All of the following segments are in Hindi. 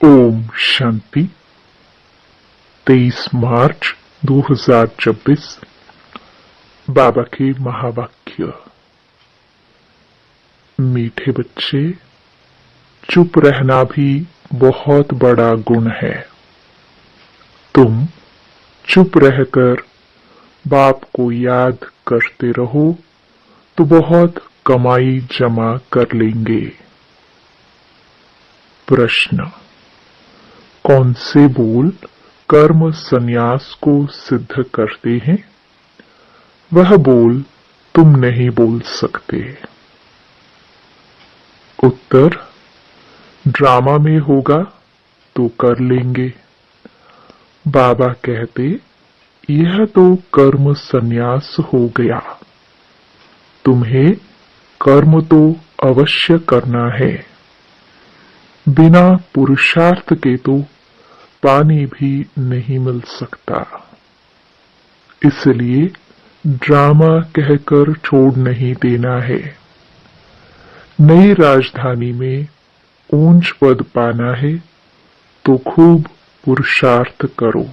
ओम शांति। 23 मार्च 2024। बाबा के महावाक्य। मीठे बच्चे, चुप रहना भी बहुत बड़ा गुण है। तुम चुप रहकर बाप को याद करते रहो तो बहुत कमाई जमा कर लेंगे। प्रश्न: कौन से बोल कर्म संन्यास को सिद्ध करते हैं? वह बोल तुम नहीं बोल सकते। उत्तर: ड्रामा में होगा तो कर लेंगे। बाबा कहते, यह तो कर्म संन्यास हो गया। तुम्हें कर्म तो अवश्य करना है। बिना पुरुषार्थ के तो पानी भी नहीं मिल सकता। इसलिए ड्रामा कहकर छोड़ नहीं देना है। नई राजधानी में ऊंच पद पाना है तो खूब पुरुषार्थ करो।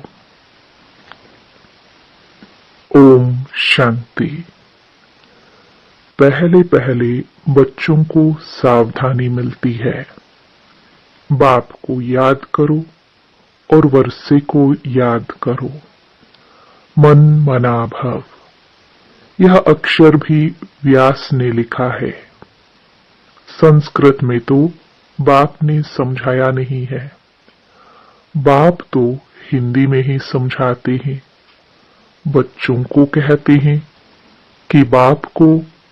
ओम शांति। पहले पहले बच्चों को सावधानी मिलती है। बाप को याद करो और वर्षे को याद करो। मन मना भव, यह अक्षर भी व्यास ने लिखा है। संस्कृत में तो बाप ने समझाया नहीं है। बाप तो हिंदी में ही समझाते हैं। बच्चों को कहते हैं कि बाप को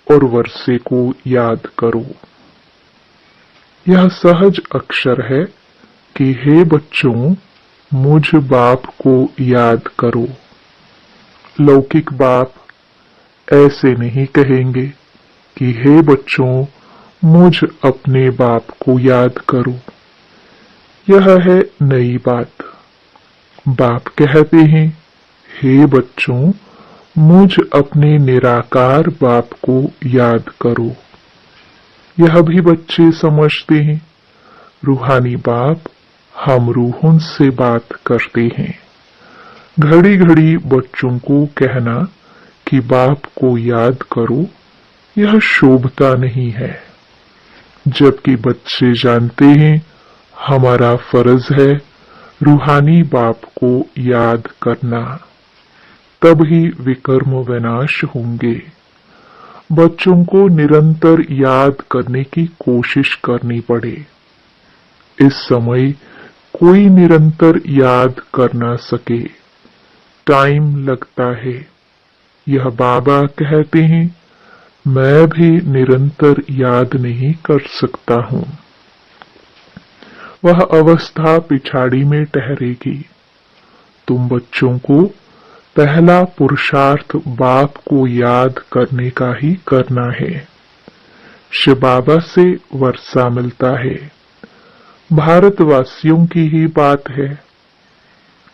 और वर्षे को याद करो। यह सहज अक्षर है कि हे बच्चों, मुझ बाप को याद करो। लौकिक बाप ऐसे नहीं कहेंगे कि हे बच्चों, मुझ अपने बाप को याद करो। यह है नई बात। बाप कहते हैं, हे बच्चों, मुझ अपने निराकार बाप को याद करो। यह भी बच्चे समझते हैं। रूहानी बाप हम रूहों से बात करते हैं। घड़ी घड़ी बच्चों को कहना कि बाप को याद करो, यह शोभता नहीं है। जबकि बच्चे जानते हैं हमारा फर्ज है रूहानी बाप को याद करना, तब ही विकर्म विनाश होंगे। बच्चों को निरंतर याद करने की कोशिश करनी पड़े। इस समय कोई निरंतर याद कर ना सके, टाइम लगता है। यह बाबा कहते हैं, मैं भी निरंतर याद नहीं कर सकता हूं। वह अवस्था पिछाड़ी में ठहरेगी। तुम बच्चों को पहला पुरुषार्थ बाप को याद करने का ही करना है। शिव बाबा से वर्षा मिलता है। भारतवासियों की ही बात है।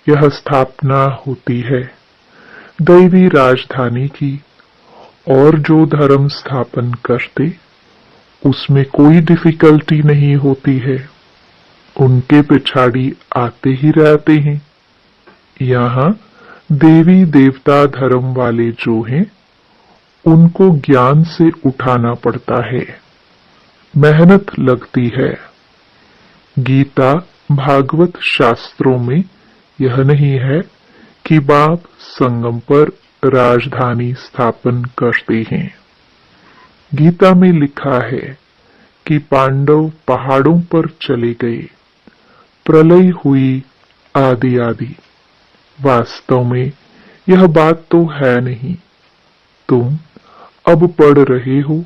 यह स्थापना होती है दैवी राजधानी की, और जो धर्म स्थापन करते उसमें कोई डिफिकल्टी नहीं होती है। उनके पिछाड़ी आते ही रहते हैं। यहाँ देवी देवता धर्म वाले जो हैं, उनको ज्ञान से उठाना पड़ता है। मेहनत लगती है। गीता भागवत शास्त्रों में यह नहीं है कि बाप संगम पर राजधानी स्थापन करते हैं। गीता में लिखा है कि पांडव पहाड़ों पर चले गए, प्रलय हुई आदि आदि। वास्तव में यह बात तो है नहीं। तुम अब पढ़ रहे हो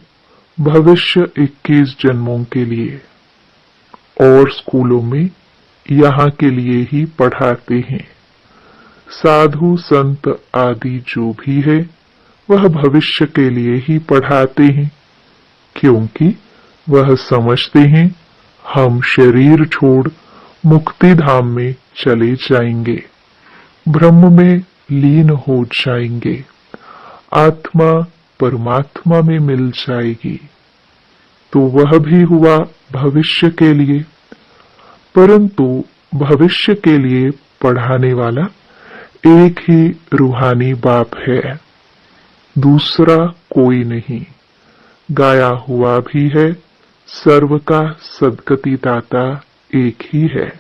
भविष्य 21 जन्मों के लिए, और स्कूलों में यहाँ के लिए ही पढ़ाते हैं। साधु संत आदि जो भी है वह भविष्य के लिए ही पढ़ाते हैं, क्योंकि वह समझते हैं हम शरीर छोड़ मुक्ति धाम में चले जाएंगे, ब्रह्म में लीन हो जाएंगे, आत्मा परमात्मा में मिल जाएगी। तो वह भी हुआ भविष्य के लिए। परंतु भविष्य के लिए पढ़ाने वाला एक ही रूहानी बाप है, दूसरा कोई नहीं। गाया हुआ भी है, सर्व का सद्गति दाता एक ही है।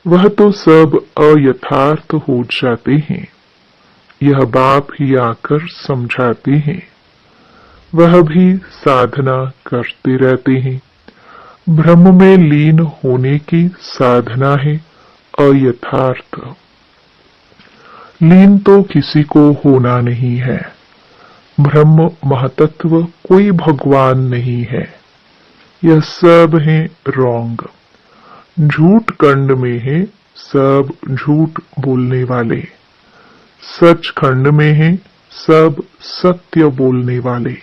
वह तो सब अयथार्थ हो जाते हैं, यह बाप ही आकर समझाते हैं। वह भी साधना करते रहते हैं। ब्रह्म में लीन होने की साधना है अयथार्थ। लीन तो किसी को होना नहीं है। ब्रह्म महतत्व कोई भगवान नहीं है। यह सब है रॉन्ग। झूठ खंड में है सब झूठ बोलने वाले, सच खंड में है सब सत्य बोलने वाले।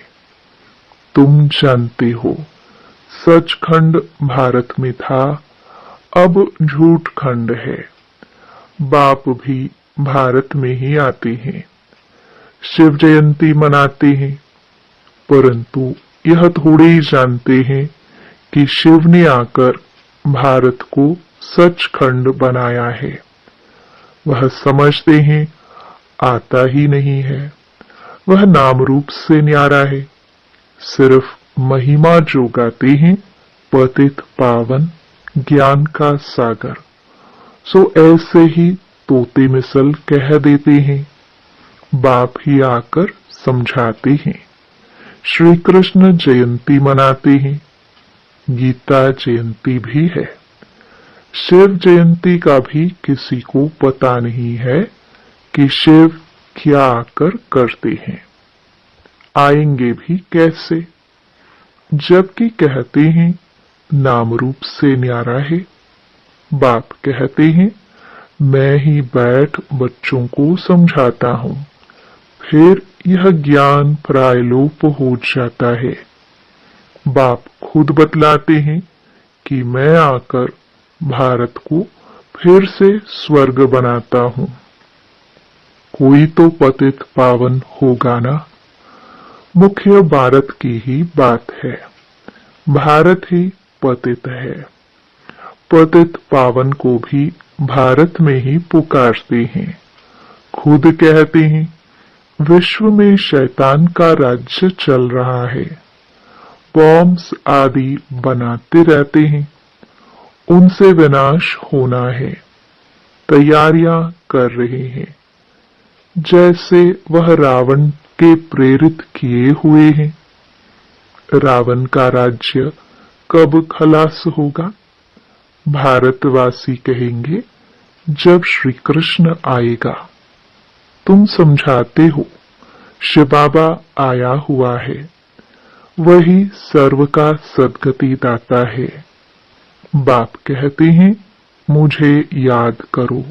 तुम जानते हो, सचखंड भारत में था, अब झूठ खंड है। बाप भी भारत में ही आते हैं, शिव जयंती मनाते हैं, परंतु यह थोड़े ही जानते हैं कि शिव ने आकर भारत को सचखंड बनाया है। वह समझते हैं आता ही नहीं है। वह नाम रूप से न्यारा है, सिर्फ महिमा जो गाते हैं पतित पावन ज्ञान का सागर। सो ऐसे ही तोते मिसल कह देते हैं, बाप ही आकर समझाते हैं। श्री कृष्ण जयंती मनाते हैं, गीता जयंती भी है। शिव जयंती का भी किसी को पता नहीं है कि शिव क्या आकर करते हैं, आएंगे भी कैसे, जबकि कहते हैं नाम रूप से न्यारा है। बाप कहते हैं मैं ही बैठ बच्चों को समझाता हूँ, फिर यह ज्ञान प्रायलोप हो जाता है। बाप खुद बतलाते हैं कि मैं आकर भारत को फिर से स्वर्ग बनाता हूँ। कोई तो पतित पावन होगा ना। मुख्य भारत की ही बात है, भारत ही पतित है। पतित पावन को भी भारत में ही पुकारते हैं। खुद कहते हैं विश्व में शैतान का राज्य चल रहा है, बॉम्ब्स आदि बनाते रहते हैं, उनसे विनाश होना है, तैयारियां कर रहे हैं। जैसे वह रावण के प्रेरित किए हुए हैं। रावण का राज्य कब खलास होगा? भारतवासी कहेंगे जब श्री कृष्ण आएगा। तुम समझाते हो शिव बाबा आया हुआ है, वही सर्व का सद्गति दाता है। बाप कहते हैं मुझे याद करो,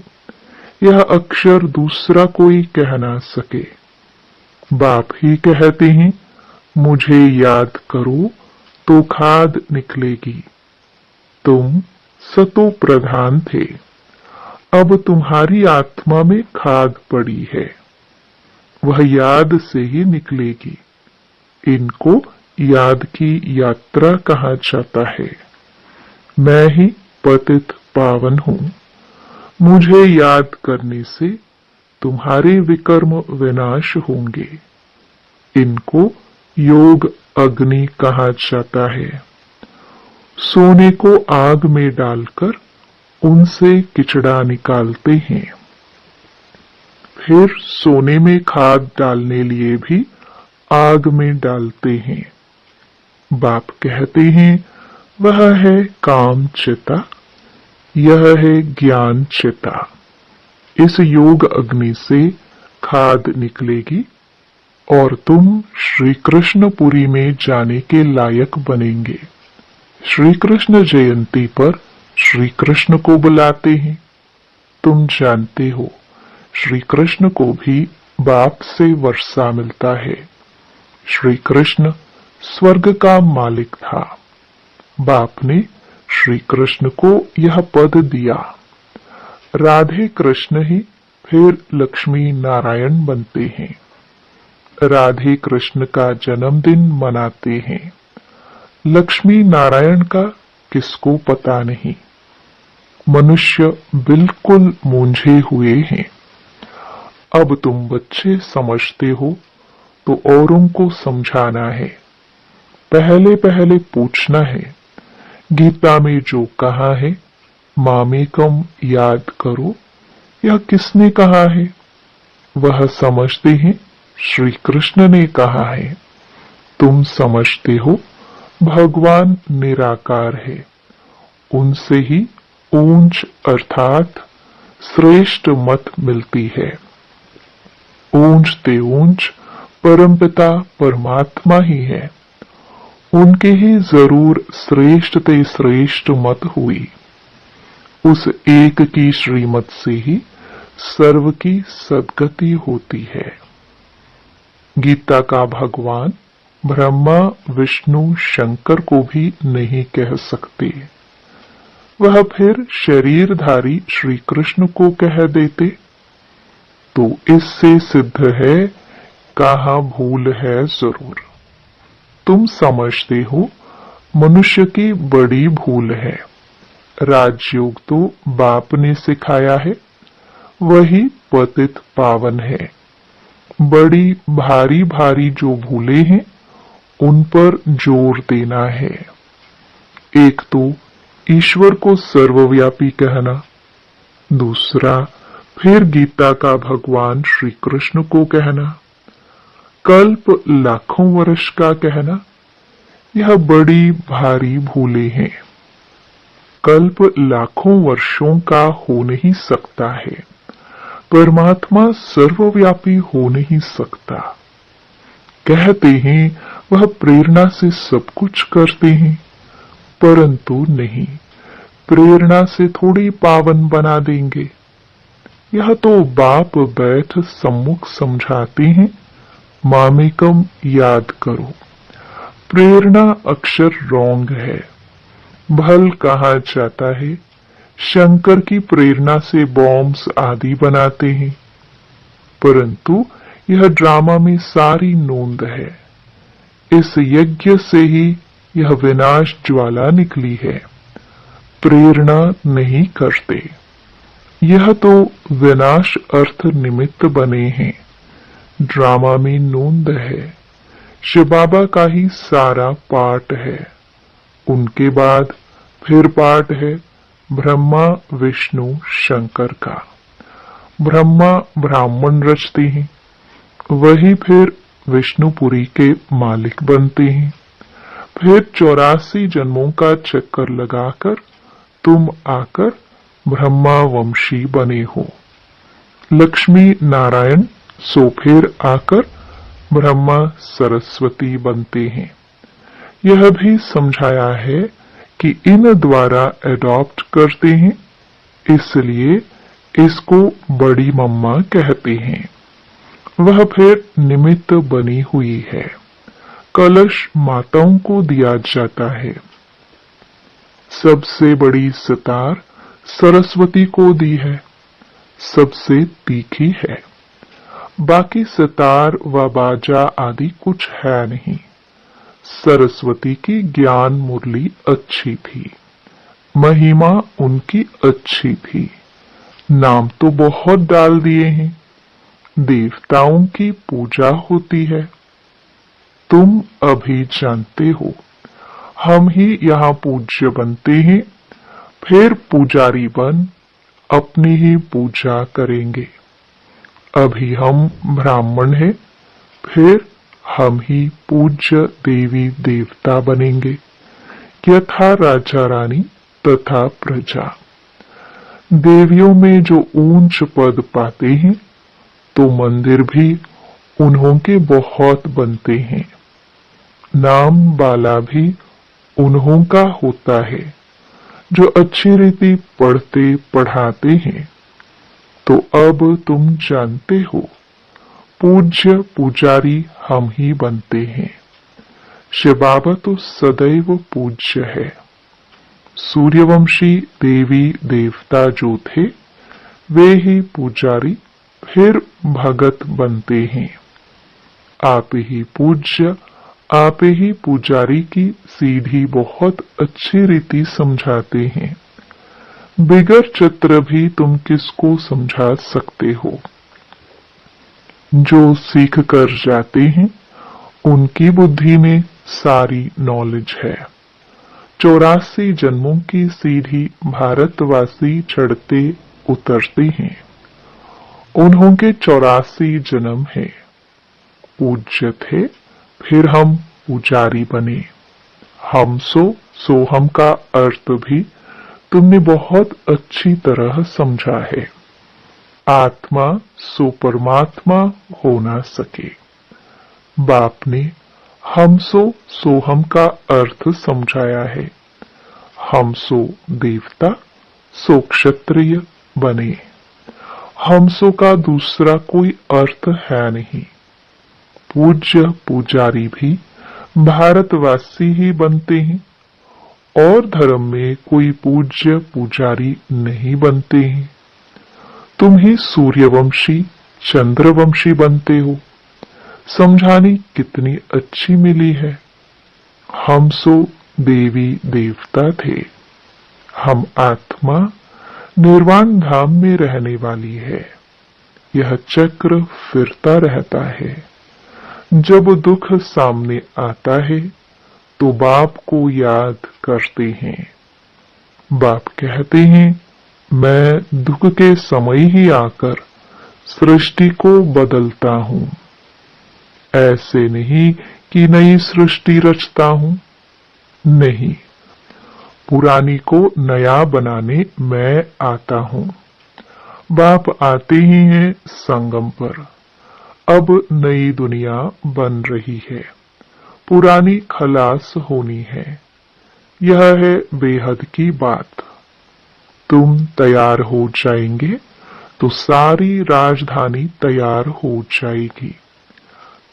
यह अक्षर दूसरा कोई कह ना सके। बाप ही कहते हैं मुझे याद करो तो खाद निकलेगी। तुम सतो प्रधान थे, अब तुम्हारी आत्मा में खाद पड़ी है, वह याद से ही निकलेगी। इनको याद की यात्रा कहा जाता है। मैं ही पतित पावन हूँ। मुझे याद करने से तुम्हारे विकर्म विनाश होंगे। इनको योग अग्नि कहा जाता है। सोने को आग में डालकर उनसे किचड़ा निकालते हैं, फिर सोने में खाद डालने लिए भी आग में डालते हैं। बाप कहते हैं वह है काम चिता, यह है ज्ञान चिता। इस योग अग्नि से खाद निकलेगी और तुम श्री कृष्णपुरी में जाने के लायक बनेंगे। श्री कृष्ण जयंती पर श्री कृष्ण को बुलाते हैं। तुम जानते हो श्री कृष्ण को भी बाप से वर्षा मिलता है। श्री कृष्ण स्वर्ग का मालिक था। बाप ने श्री कृष्ण को यह पद दिया। राधे कृष्ण ही फिर लक्ष्मी नारायण बनते हैं। राधे कृष्ण का जन्मदिन मनाते हैं। लक्ष्मी नारायण का किसको पता नहीं। मनुष्य बिल्कुल मूंझे हुए हैं। अब तुम बच्चे समझते हो तो औरों को समझाना है। पहले पहले पूछना है, गीता में जो कहा है मामेकम याद करो, यह किसने कहा है? वह समझते हैं श्री कृष्ण ने कहा है। तुम समझते हो भगवान निराकार है। उनसे ही ऊंच अर्थात श्रेष्ठ मत मिलती है। ऊंच ते ऊंच परमपिता परमात्मा ही है। उनके ही जरूर श्रेष्ठ ते श्रेष्ठ मत हुई। उस एक की श्रीमत से ही सर्व की सद्गति होती है। गीता का भगवान ब्रह्मा विष्णु शंकर को भी नहीं कह सकते। वह फिर शरीरधारी श्री कृष्ण को कह देते। तो इससे सिद्ध है कहाँ भूल है जरूर। तुम समझते हो मनुष्य की बड़ी भूल है। राजयोग तो बाप ने सिखाया है, वही पतित पावन है। बड़ी भारी भारी जो भूले हैं उन पर जोर देना है। एक तो ईश्वर को सर्वव्यापी कहना, दूसरा फिर गीता का भगवान श्री कृष्ण को कहना, कल्प लाखों वर्ष का कहना, यह बड़ी भारी भूले हैं। कल्प लाखों वर्षों का हो नहीं सकता है। परमात्मा सर्वव्यापी हो नहीं सकता। कहते हैं वह प्रेरणा से सब कुछ करते हैं, परंतु नहीं, प्रेरणा से थोड़ी पावन बना देंगे। यह तो बाप बैठ सम्मुख समझाते हैं, मामेकम याद करो। प्रेरणा अक्षर रॉन्ग है। भल कहा जाता है शंकर की प्रेरणा से बॉम्ब्स आदि बनाते हैं, परंतु यह ड्रामा में सारी नोंद है। इस यज्ञ से ही यह विनाश ज्वाला निकली है। प्रेरणा नहीं करते। यह तो विनाश अर्थ निमित्त बने हैं। ड्रामा में नोंद है। शिव बाबा का ही सारा पाठ है। उनके बाद फिर पाठ है ब्रह्मा विष्णु शंकर का। ब्रह्मा ब्राह्मण रचते हैं, वही फिर विष्णुपुरी के मालिक बनते हैं। फिर 84 जन्मों का चक्कर लगाकर तुम आकर ब्रह्मा वंशी बने हो। लक्ष्मी नारायण सो फिर आकर ब्रह्मा सरस्वती बनते हैं। यह भी समझाया है कि इन द्वारा एडॉप्ट करते हैं, इसलिए इसको बड़ी मम्मा कहते हैं। वह फिर निमित्त बनी हुई है। कलश माताओं को दिया जाता है। सबसे बड़ी सितार सरस्वती को दी है, सबसे तीखी है। बाकी सितार व बाजा आदि कुछ है नहीं। सरस्वती की ज्ञान मुरली अच्छी थी, महिमा उनकी अच्छी थी। नाम तो बहुत डाल दिए हैं। देवताओं की पूजा होती है। तुम अभी जानते हो, हम ही यहाँ पूज्य बनते हैं, फिर पुजारी बन अपनी ही पूजा करेंगे। अभी हम ब्राह्मण हैं, फिर हम ही पूज्य देवी देवता बनेंगे, यथा राजा रानी तथा प्रजा। देवियों में जो ऊंच पद पाते हैं तो मंदिर भी उन्हों के बहुत बनते हैं। नाम वाला भी उन्हों का होता है जो अच्छी रीति पढ़ते पढ़ाते हैं। तो अब तुम जानते हो, पूज्य पुजारी हम ही बनते हैं। शिव बाबा तो सदैव पूज्य है। सूर्यवंशी देवी देवता जो थे वे ही पुजारी फिर भगत बनते हैं। आप ही पूज्य, आप ही पुजारी की सीधी बहुत अच्छी रीति समझाते हैं। बिगर चित्र भी तुम किसको समझा सकते हो? जो सीख कर जाते हैं उनकी बुद्धि में सारी नॉलेज है। 84 जन्मों की सीढ़ी भारतवासी चढ़ते उतरते हैं। उन्हों के 84 जन्म है। पूज्य थे, फिर हम पुजारी बने। हम सो हम का अर्थ भी तुमने बहुत अच्छी तरह समझा है। आत्मा सो परमात्मा हो ना सके। बाप ने हम सो हम का अर्थ समझाया है। हम सो देवता सो क्षत्रिय बने। हम सो का दूसरा कोई अर्थ है नहीं। पूज्य पुजारी भी भारतवासी ही बनते हैं और धर्म में कोई पूज्य पुजारी नहीं बनते हैं। तुम ही सूर्यवंशी चंद्रवंशी बनते हो। समझानी कितनी अच्छी मिली है। हम सो देवी देवता थे। हम आत्मा निर्वाण धाम में रहने वाली है। यह चक्र फिरता रहता है। जब दुख सामने आता है तो बाप को याद करते हैं। बाप कहते हैं, मैं दुख के समय ही आकर सृष्टि को बदलता हूँ। ऐसे नहीं कि नई सृष्टि रचता हूँ। नहीं, पुरानी को नया बनाने मैं आता हूँ। बाप आते ही हैं संगम पर। अब नई दुनिया बन रही है। पुरानी खलास होनी है। यह है बेहद की बात। तुम तैयार हो जाएंगे तो सारी राजधानी तैयार हो जाएगी।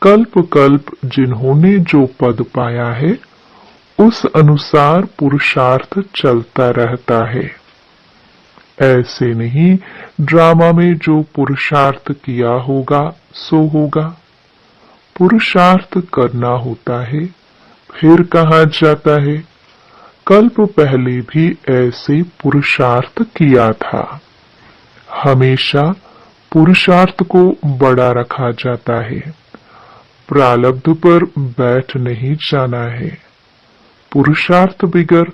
कल्प कल्प जिन्होंने जो पद पाया है उस अनुसार पुरुषार्थ चलता रहता है। ऐसे नहीं ड्रामा में जो पुरुषार्थ किया होगा सो होगा। पुरुषार्थ करना होता है, फिर कहा जाता है कल्प पहले भी ऐसे पुरुषार्थ किया था। हमेशा पुरुषार्थ को बड़ा रखा जाता है। प्रारब्ध पर बैठ नहीं जाना है। पुरुषार्थ बिगर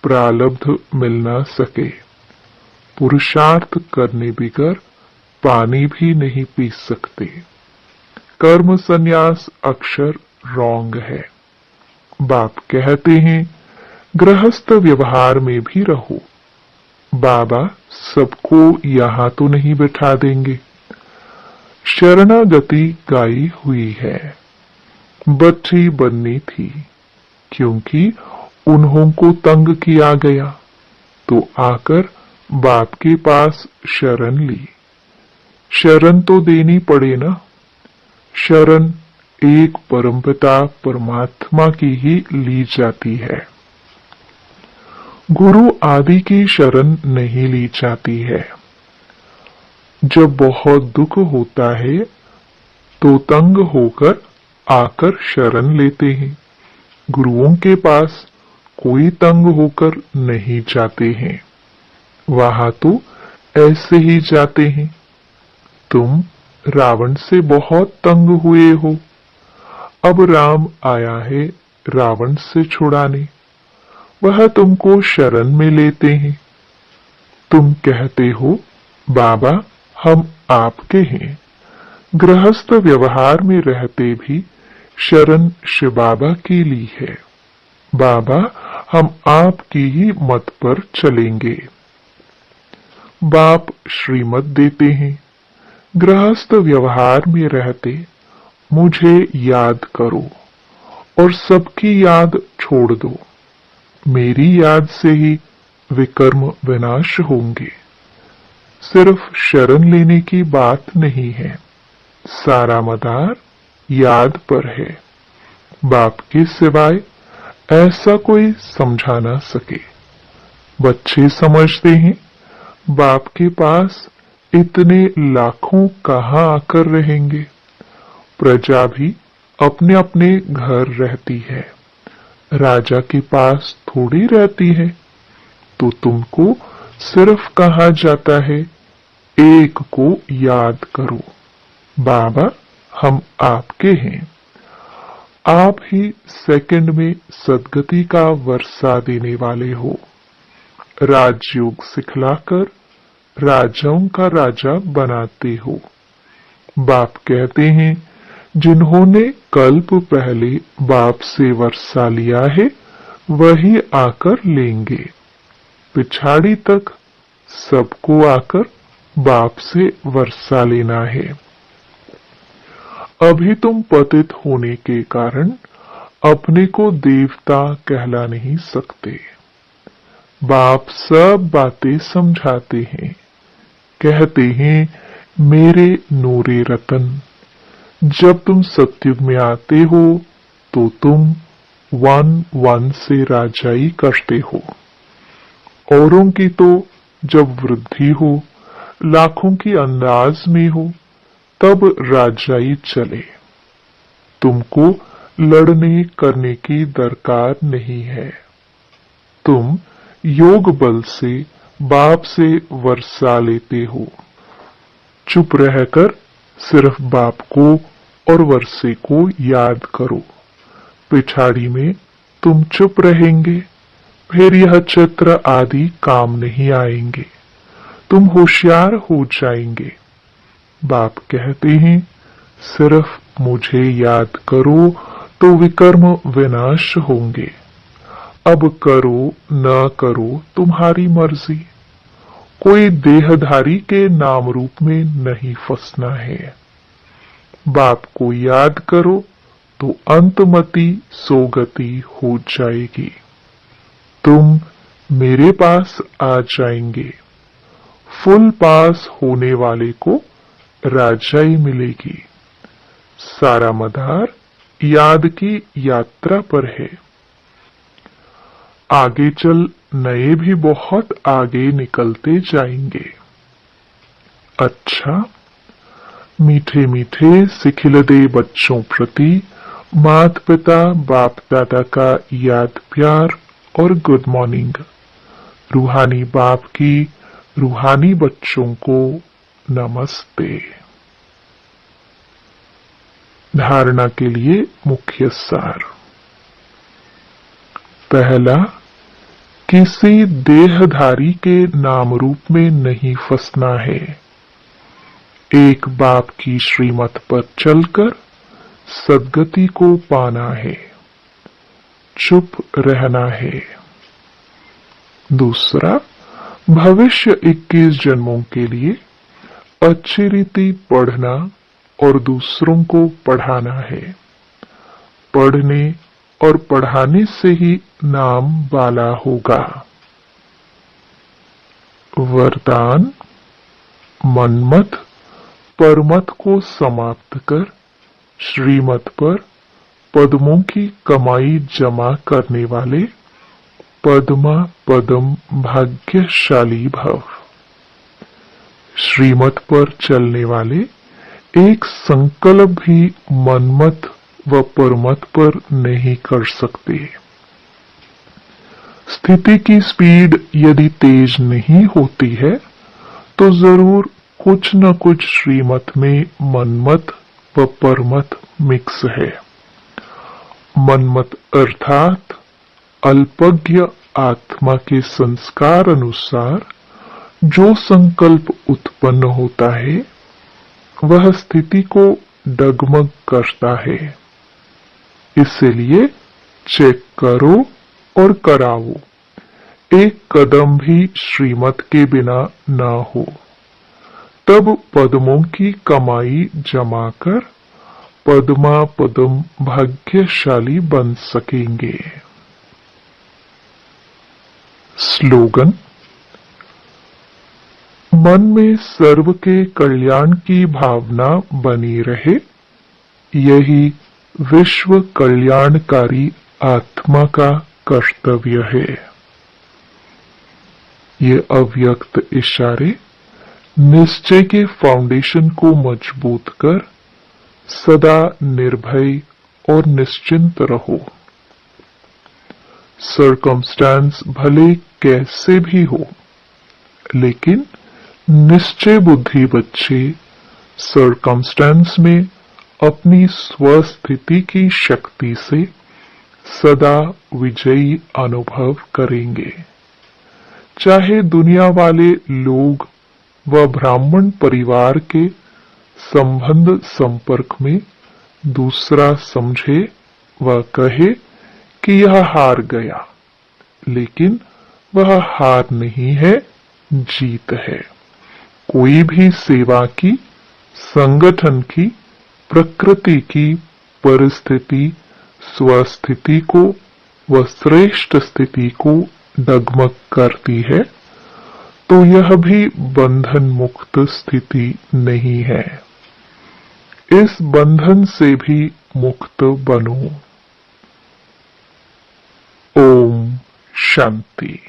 प्रारब्ध मिल ना सके। पुरुषार्थ करने बिगर पानी भी नहीं पी सकते। कर्म संन्यास अक्षर रॉन्ग है। बाप कहते हैं गृहस्थ व्यवहार में भी रहो। बाबा सबको यहाँ तो नहीं बैठा देंगे। शरणागति गाई हुई है। बच्ची बननी थी, क्योंकि उन्हों को तंग किया गया तो आकर बाप के पास शरण ली। शरण तो देनी पड़े ना। शरण एक परमपिता परमात्मा की ही ली जाती है। गुरु आदि की शरण नहीं ली जाती है। जब बहुत दुख होता है तो तंग होकर आकर शरण लेते हैं। गुरुओं के पास कोई तंग होकर नहीं जाते हैं। वहां तो ऐसे ही जाते हैं। तुम रावण से बहुत तंग हुए हो। अब राम आया है रावण से छुड़ाने। वह तुमको शरण में लेते हैं। तुम कहते हो बाबा हम आपके हैं। गृहस्थ व्यवहार में रहते भी शरण शिव बाबा की ली है। बाबा हम आपकी ही मत पर चलेंगे। बाप श्रीमत देते हैं। गृहस्थ व्यवहार में रहते मुझे याद करो और सबकी याद छोड़ दो। मेरी याद से ही विकर्म विनाश होंगे। सिर्फ शरण लेने की बात नहीं है। सारा मदार याद पर है। बाप के सिवाय ऐसा कोई समझा ना सके। बच्चे समझते हैं बाप के पास इतने लाखों कहाँ आकर रहेंगे। प्रजा भी अपने अपने घर रहती है। राजा के पास थोड़ी रहती है। तो तुमको सिर्फ कहा जाता है एक को याद करो। बाबा हम आपके हैं। आप ही सेकंड में सदगति का वर्षा देने वाले हो। राजयोग सिखलाकर राजाओं का राजा बनाते हो। बाप कहते हैं जिन्होंने कल्प पहले बाप से वर्षा लिया है वही आकर लेंगे। पिछाड़ी तक सबको आकर बाप से वर्षा लेना है। अभी तुम पतित होने के कारण अपने को देवता कहला नहीं सकते। बाप सब बातें समझाते हैं। कहते हैं मेरे नूरे रतन, जब तुम सतयुग में आते हो तो तुम 1-1 से राजाई करते हो। औरों की तो जब वृद्धि हो, लाखों की अंदाज में हो, तब राजाई चले। तुमको लड़ने करने की दरकार नहीं है। तुम योग बल से बाप से वर्षा लेते हो। चुप रहकर सिर्फ बाप को और वर्षे को याद करो। पिछाड़ी में तुम चुप रहेंगे, फिर यह चित्र आदि काम नहीं आएंगे। तुम होशियार हो जाएंगे। बाप कहते हैं सिर्फ मुझे याद करो तो विकर्म विनाश होंगे। अब करो न करो तुम्हारी मर्जी। कोई देहधारी के नाम रूप में नहीं फंसना है। बाप को याद करो तो अंतमति सोगति हो जाएगी। तुम मेरे पास आ जाएंगे। फुल पास होने वाले को राजाई मिलेगी। सारा मदार याद की यात्रा पर है। आगे चल नए भी बहुत आगे निकलते जाएंगे। अच्छा, मीठे मीठे सिखिलदे बच्चों प्रति मात पिता बाप दादा का याद प्यार और गुड मॉर्निंग। रूहानी बाप की रूहानी बच्चों को नमस्ते। धारणा के लिए मुख्य सार। पहला, किसी देहधारी के नाम रूप में नहीं फंसना है। एक बाप की श्रीमत पर चलकर सद्गति को पाना है। चुप रहना है। दूसरा, भविष्य 21 जन्मों के लिए अच्छी रीति पढ़ना और दूसरों को पढ़ाना है। पढ़ने और पढ़ाने से ही नाम वाला होगा। वरदान, मनमत परमत को समाप्त कर श्रीमत पर पद्मों की कमाई जमा करने वाले पद्मा पदम भाग्यशाली भव। श्रीमत पर चलने वाले एक संकल्प भी मनमत व परमत पर नहीं कर सकते। स्थिति की स्पीड यदि तेज नहीं होती है तो जरूर कुछ न कुछ श्रीमत में मनमत व परमत मिक्स है। मनमत अर्थात अल्पज्ञ आत्मा के संस्कार अनुसार जो संकल्प उत्पन्न होता है वह स्थिति को डगमग करता है। इसलिए चेक करो और कराओ। एक कदम भी श्रीमत के बिना ना हो, तब पद्मों की कमाई जमा कर पद्मा पदम भाग्यशाली बन सकेंगे। स्लोगन, मन में सर्व के कल्याण की भावना बनी रहे, यही विश्व कल्याणकारी आत्मा का कर्तव्य है। ये अव्यक्त इशारे निश्चय के फाउंडेशन को मजबूत कर सदा निर्भय और निश्चिंत रहो। सर्कमस्टेंस भले कैसे भी हो, लेकिन निश्चय बुद्धि बच्चे सर्कमस्टेंस में अपनी स्वस्थिति की शक्ति से सदा विजयी अनुभव करेंगे। चाहे दुनिया वाले लोग व ब्राह्मण परिवार के संबंध संपर्क में दूसरा समझे व कहे कि यह हार गया, लेकिन वह हार नहीं है, जीत है। कोई भी सेवा की, संगठन की, प्रकृति की परिस्थिति स्वस्थिति को व श्रेष्ठ स्थिति को डगमग करती है, तो यह भी बंधन मुक्त स्थिति नहीं है। इस बंधन से भी मुक्त बनो। ओम शांति।